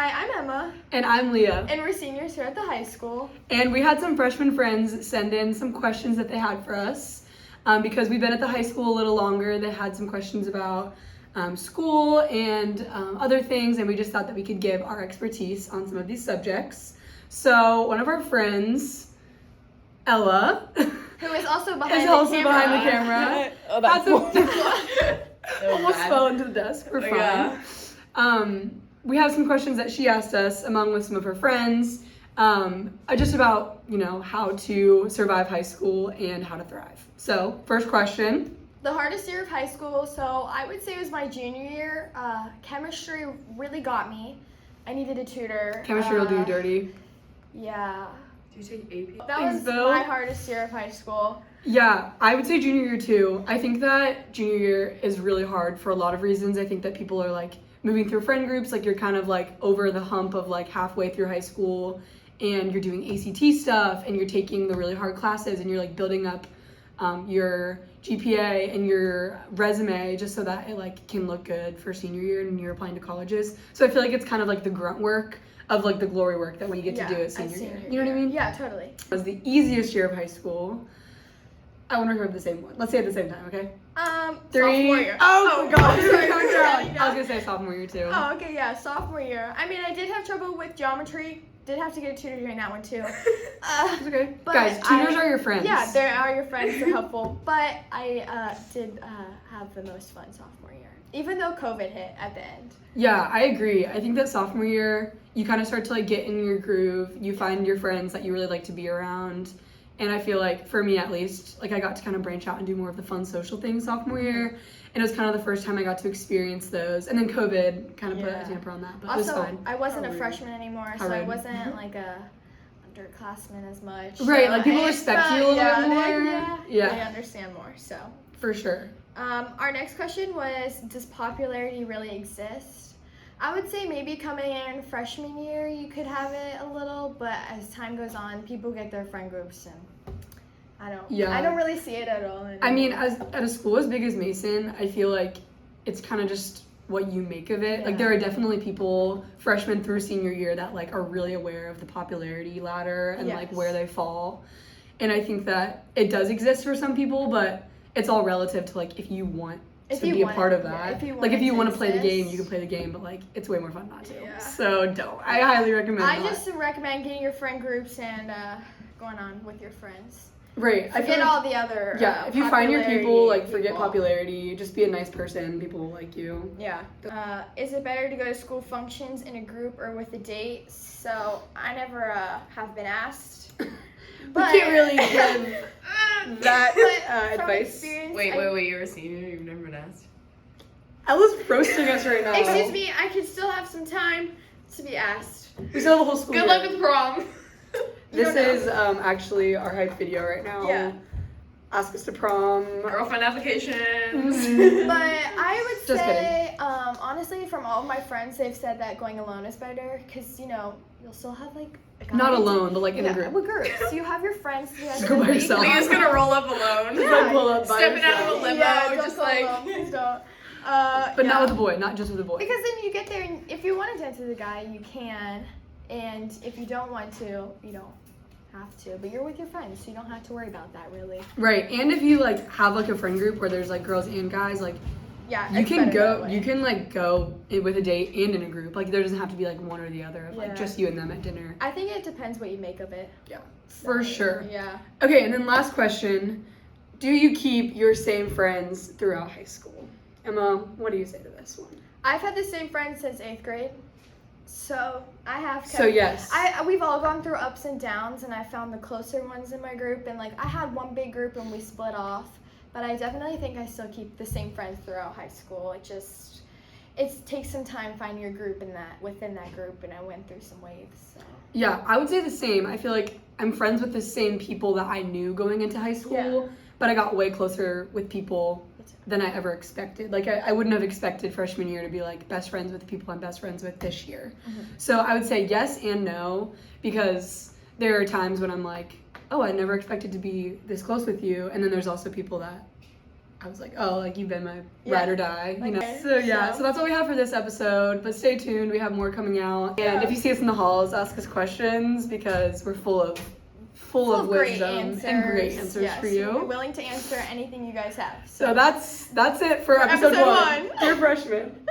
Hi, I'm Emma. And I'm Leah. And we're seniors here at the high school. And we had some freshman friends send in some questions that they had for us. Because we've been at the high school a little longer, they had some questions about school and other things, and we just thought that we could give our expertise on some of these subjects. So one of our friends, Ella, who is also behind the camera. Oh, that's almost fell into the desk. We're fine. Yeah. We have some questions that she asked us, along with some of her friends, just about, how to survive high school and how to thrive. So, first question. The hardest year of high school, so I would say it was my junior year. Chemistry really got me. I needed a tutor. Chemistry will do you dirty. Yeah. Do you take AP? That was my hardest year of high school. Yeah, I would say junior year too. I think that junior year is really hard for a lot of reasons. I think that people are like moving through friend groups, like you're kind of like over the hump of like halfway through high school, and you're doing ACT stuff and you're taking the really hard classes and you're like building up your GPA and your resume just so that it like can look good for senior year and you're applying to colleges. So I feel like it's kind of like the grunt work of like the glory work that when you get to do it senior year. You know what I mean? Yeah, totally. It was the easiest year of high school. I want to hear the same one. Let's say it at the same time, okay? 3. Sophomore year. Oh God. Yeah. I was gonna say sophomore year too. Oh, okay, yeah, sophomore year. I mean, I did have trouble with geometry. Did have to get a tutor during that one too. It's okay. But Guys, tutors are your friends. Yeah, they are your friends. They're helpful. But I did have the most fun sophomore year, even though COVID hit at the end. Yeah, I agree. I think that sophomore year, you kind of start to like get in your groove. You find your friends that you really like to be around. And I feel like, for me at least, like I got to kind of branch out and do more of the fun social things sophomore year. And it was kind of the first time I got to experience those. And then COVID kind of put a tamper on that, but also, it was fine. I wasn't a freshman anymore, so I rude. wasn't like a underclassmen as much. Right, so like people respect you a little bit more. They understand more, so. For sure. Our next question was, does popularity really exist? I would say maybe coming in freshman year, you could have it a little, but as time goes on, people get their friend groups, and I don't really see it at all anymore. I mean, at a school as big as Mason, I feel like it's kind of just what you make of it. Yeah. Like there are definitely people freshman through senior year that like are really aware of the popularity ladder and like where they fall. And I think that it does exist for some people, but it's all relative to like if you want to be a part of that. If you want to play the game, you can play the game, but like it's way more fun not to. Yeah. So don't. I highly recommend I that. just recommend getting your friend groups and going on with your friends. Right. Forget all the other if you find your people, like forget people. popularity, just be a nice person, people will like you. Yeah. Is it better to go to school functions in a group or with a date? So I never have been asked. But we can't really give that advice. Wait, you're a senior? You've never been asked? Ella's roasting us right now. Excuse me, I could still have some time to be asked. We still have the whole school. Good luck with prom. This is actually our hype video right now. Yeah. Ask us to prom. Girlfriend applications. But I would Just say, honestly, from all of my friends, they've said that going alone is better because, you'll still have, like, Not alone, but like in a group. With groups. You have your friends. Go by yourself. Leah's gonna roll up alone. Like pull up by Stepping yourself. out of a limo, Don't just go like. alone. Please don't. But not with a boy, not just with a boy. Because then you get there, and if you want to dance with a guy, you can. And if you don't want to, you don't have to. But you're with your friends, so you don't have to worry about that, really. Right, and if you like have like a friend group where there's like girls and guys, like you can go, you can like go with a date and in a group. Like there doesn't have to be like one or the other, like just you and them at dinner. I think it depends what you make of it. Yeah, for sure. Yeah. Okay, and then last question: do you keep your same friends throughout high school? Emma, what do you say to this one? I've had the same friends since 8th grade. So I have kept, So yes. We've all gone through ups and downs, and I found the closer ones in my group, and like I had one big group and we split off, but I definitely think I still keep the same friends throughout high school. It takes some time finding your group within that group, and I went through some waves. So. Yeah, I would say the same. I feel like I'm friends with the same people that I knew going into high school, but I got way closer with people than I ever expected. Like I wouldn't have expected freshman year to be like best friends with the people I'm best friends with this year. Mm-hmm. So I would say yes and no, because there are times when I'm like, oh, I never expected to be this close with you. And then there's also people that I was like, oh, like you've been my Yeah. ride or die, you know. Okay, So that's all we have for this episode. But stay tuned, we have more coming out. And if you see us in the halls, ask us questions because we're full of great wisdom answers. and great answers Yes, for we're you. willing to answer anything you guys have. So that's it for episode episode 1. one. Dear freshmen.